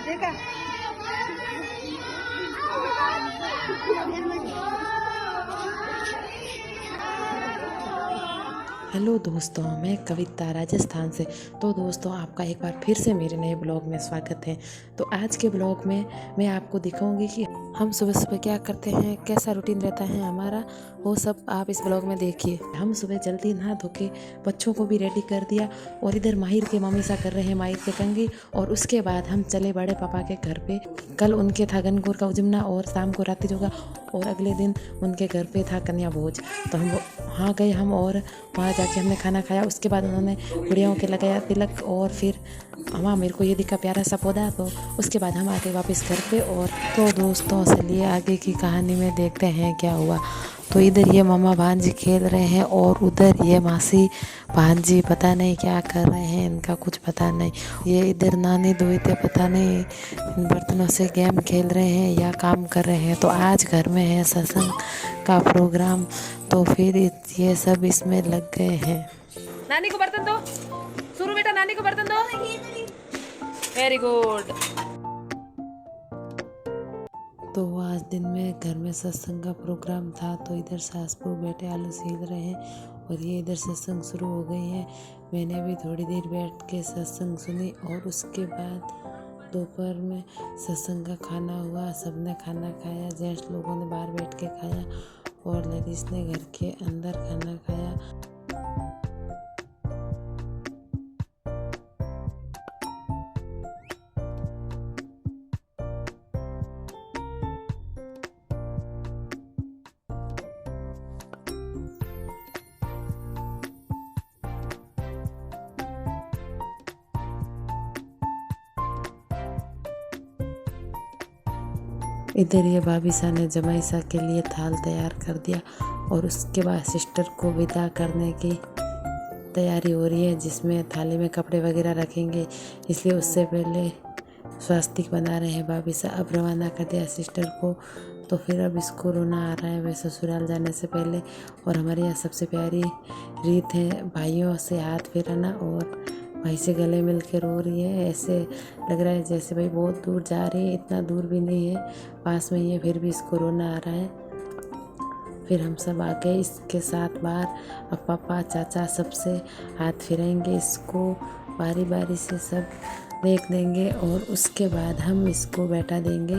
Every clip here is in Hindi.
देखा। हेलो दोस्तों, मैं कविता राजस्थान से। तो दोस्तों, आपका एक बार फिर से मेरे नए ब्लॉग में स्वागत है। तो आज के ब्लॉग में मैं आपको दिखाऊंगी कि हम सुबह सुबह क्या करते हैं, कैसा रूटीन रहता है हमारा, वो सब आप इस ब्लॉग में देखिए। हम सुबह जल्दी नहा धो के बच्चों को भी रेडी कर दिया और इधर माहिर के मम्मी सा कर रहे हैं माहिर के कंघी। और उसके बाद हम चले बड़े पापा के घर पे। कल उनके था गनगौर का उजमना और शाम को रात्रि जोगा, और अगले दिन उनके घर पे था कन्या भोज। तो हम वहाँ गए हम, और वहाँ जाके हमने खाना खाया। उसके बाद उन्होंने गुड़ियाओं के लगाया तिलक, और फिर वहाँ मेरे को ये दिखा प्यारा सा पौधा। तो उसके बाद हम आ गए वापस घर पे। और तो दोस्तों, चलिए आगे की कहानी में देखते हैं क्या हुआ। तो इधर ये मामा भांजी खेल रहे हैं और उधर ये मासी भांजी पता नहीं क्या कर रहे हैं, इनका कुछ पता नहीं। ये इधर नानी दोहिते पता नहीं इन बर्तनों से गेम खेल रहे हैं या काम कर रहे हैं। तो आज घर में है सत्संग का प्रोग्राम, तो फिर ये सब इसमें लग गए हैं। नानी को बर्तन दो, सुरु बेटा नानी को बर्तन दो। Very good. तो आज दिन में घर में सत्संग का प्रोग्राम था। तो इधर सास बहू बैठे आलू छील रहे हैं और ये इधर सत्संग शुरू हो गई है। मैंने भी थोड़ी देर बैठ के सत्संग सुनी और उसके बाद दोपहर में सत्संग का खाना हुआ। सबने खाना खाया, जेंट्स लोगों ने बाहर बैठ के खाया और लेडीज़ ने घर के अंदर खाना खाया। इधर ये भाभी सा ने जमाई सा के लिए थाल तैयार कर दिया और उसके बाद सिस्टर को विदा करने की तैयारी हो रही है, जिसमें थाली में कपड़े वगैरह रखेंगे। इसलिए उससे पहले स्वास्तिक बना रहे हैं भाभी सा। अब रवाना कर दिया सिस्टर को। तो फिर अब इसको रोना आ रहा है वैसे ससुराल जाने से पहले। और हमारे यहाँ सबसे प्यारी रीत है भाइयों से हाथ फेराना, और भाई से गले मिल के रो रही है। ऐसे लग रहा है जैसे भाई बहुत दूर जा रही है, इतना दूर भी नहीं है, पास में ही है, फिर भी इसको रोना आ रहा है। फिर हम सब आ गए इसके साथ बाहर। अब पापा चाचा सबसे हाथ फिराएंगे, इसको बारी बारी से सब देख देंगे और उसके बाद हम इसको बैठा देंगे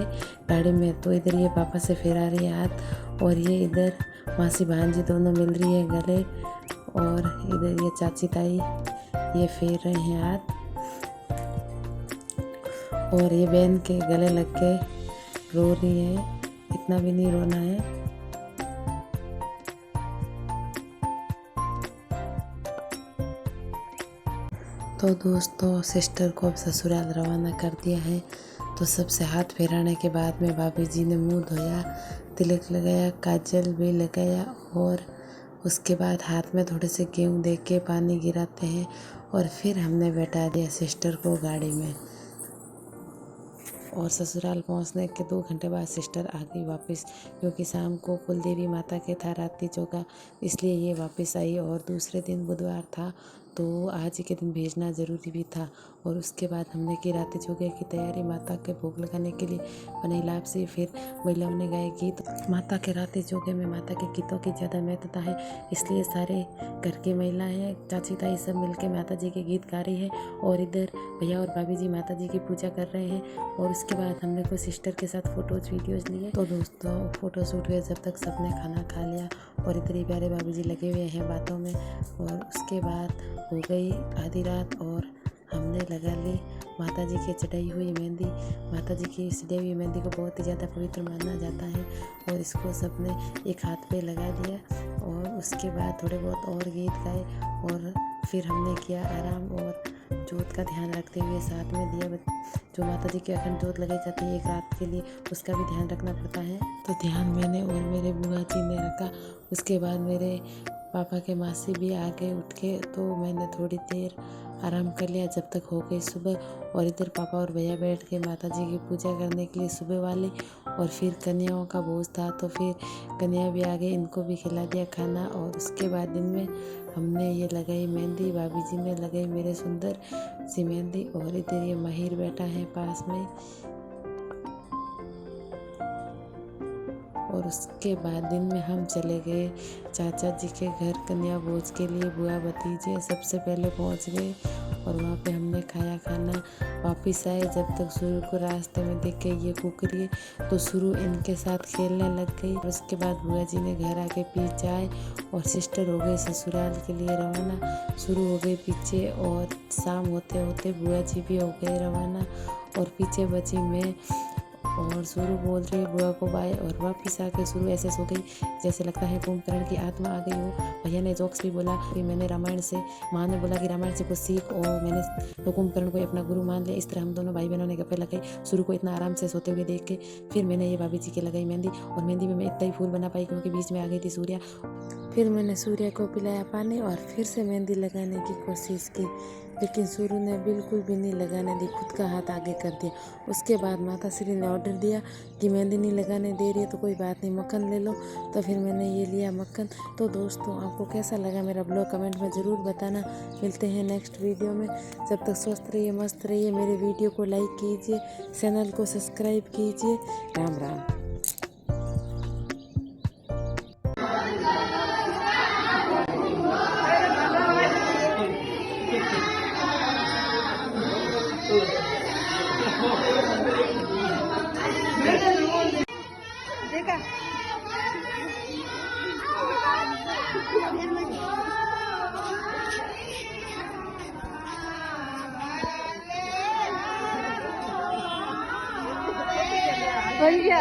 गाड़ी में। तो इधर ये पापा से फिरा रही है हाथ, और ये इधर मासी भांजी दोनों मिल रही है गले, और इधर ये चाची ताई ये फेर रहे हैं हाथ, और ये बहन के गले लग के रो रही है। इतना भी नहीं रोना है। तो दोस्तों, सिस्टर को अब ससुराल रवाना कर दिया है। तो सबसे हाथ फेराने के बाद में भाभी जी ने मुंह धोया, तिलक लगाया, काजल भी लगाया, और उसके बाद हाथ में थोड़े से गेहूँ दे के पानी गिराते हैं। और फिर हमने बैठा दिया सिस्टर को गाड़ी में। और ससुराल पहुंचने के 2 घंटे बाद सिस्टर आ गई वापस, क्योंकि शाम को कुलदेवी माता के था रात्रि चौका, इसलिए ये वापस आई। और दूसरे दिन बुधवार था, तो आज के दिन भेजना ज़रूरी भी था। और उसके बाद हमने की रात्रि चौके की तैयारी माता के भोग लगाने के लिए बनाई लापसी। फिर महिलाओं ने गाए गीत। माता के रात्रि चौके में माता के गीतों की ज़्यादा महत्वता है, इसलिए सारे घर की महिलाएं चाची ताई सब मिलके माता जी के गीत गा रही है। और इधर भैया और भाभी जी माता जी की पूजा कर रहे हैं। और उसके बाद हमने कुछ सिस्टर के साथ फ़ोटोज़ वीडियोज़ लिए। तो दोस्तों, फ़ोटो शूट हुए जब तक सबने खाना खा लिया, और इधर ही प्यारे भाभी जी लगे हुए हैं बातों में। और उसके बाद हो गई आधी रात और हमने लगा ली माता जी की चढ़ाई हुई मेहंदी। माता जी की सजाई हुई मेहंदी को बहुत ही ज़्यादा पवित्र माना जाता है, और इसको सबने एक हाथ पे लगा दिया। और उसके बाद थोड़े बहुत और गीत गाए, और फिर हमने किया आराम। और जोत का ध्यान रखते हुए साथ में दिया, जो माता जी की अखंड जोत लगाई जाती है एक रात के लिए, उसका भी ध्यान रखना पड़ता है। तो ध्यान मैंने और मेरे बुआ जी ने रखा। उसके बाद मेरे पापा के मासी भी आ गए उठ के, तो मैंने थोड़ी देर आराम कर लिया जब तक हो गई सुबह। और इधर पापा और भैया बैठ के माता जी की पूजा करने के लिए सुबह वाले। और फिर कन्याओं का भोज था तो फिर कन्या भी आ गई, इनको भी खिला दिया खाना। और उसके बाद दिन में हमने ये लगाई मेहंदी, भाभी जी ने लगाई मेरे सुंदर सी मेहंदी। और इधर ये माहिर बैठा है पास में। और उसके बाद दिन में हम चले गए चाचा जी के घर कन्या भोज के लिए। बुआ भतीजे सबसे पहले पहुंच गए और वहाँ पे हमने खाया खाना। वापस आए जब तक शुरू को रास्ते में देख के ये कुकरी तो शुरू इनके साथ खेलने लग गई। और उसके बाद बुआ जी ने घर आके पी चाय और सिस्टर हो गई ससुराल के लिए रवाना। शुरू हो गई पीछे और शाम होते होते बुआ जी भी हो गए रवाना। और पीछे बची मैं और शुरू बोल रही बुआ को बाय। और वापिस आके शुरू ऐसे सो गई जैसे लगता है कुंभकर्ण की आत्मा आ गई हो। भैया ने जोक्स भी बोला कि मैंने रामायण से, माँ ने बोला कि रामायण से कुछ सीख और मैंने तो कुंभकर्ण को अपना गुरु मान लिया। इस तरह हम दोनों भाई बहनों ने गप्पे लगाई शुरू को इतना आराम से सोते हुए देख के। फिर मैंने ये भाभी जी की लगाई मेहंदी और मेहंदी में मैं इतना ही फूल बना पाई क्योंकि बीच में आ गई थी सूर्या। फिर मैंने सूर्या को पिलाया पानी और फिर से मेहंदी लगाने की कोशिश की, लेकिन सूर्य ने बिल्कुल भी नहीं लगाने दी, खुद का हाथ आगे कर दिया। उसके बाद माता श्री ने ऑर्डर दिया कि मेहंदी नहीं लगाने दे रही है तो कोई बात नहीं, मक्खन ले लो। तो फिर मैंने ये लिया मक्खन। तो दोस्तों आपको कैसा लगा मेरा ब्लॉग कमेंट में ज़रूर बताना। मिलते हैं नेक्स्ट वीडियो में, जब तक स्वस्थ रहिए, मस्त रहिए। मेरे वीडियो को लाइक कीजिए, चैनल को सब्सक्राइब कीजिए। राम राम। देखा बन गया।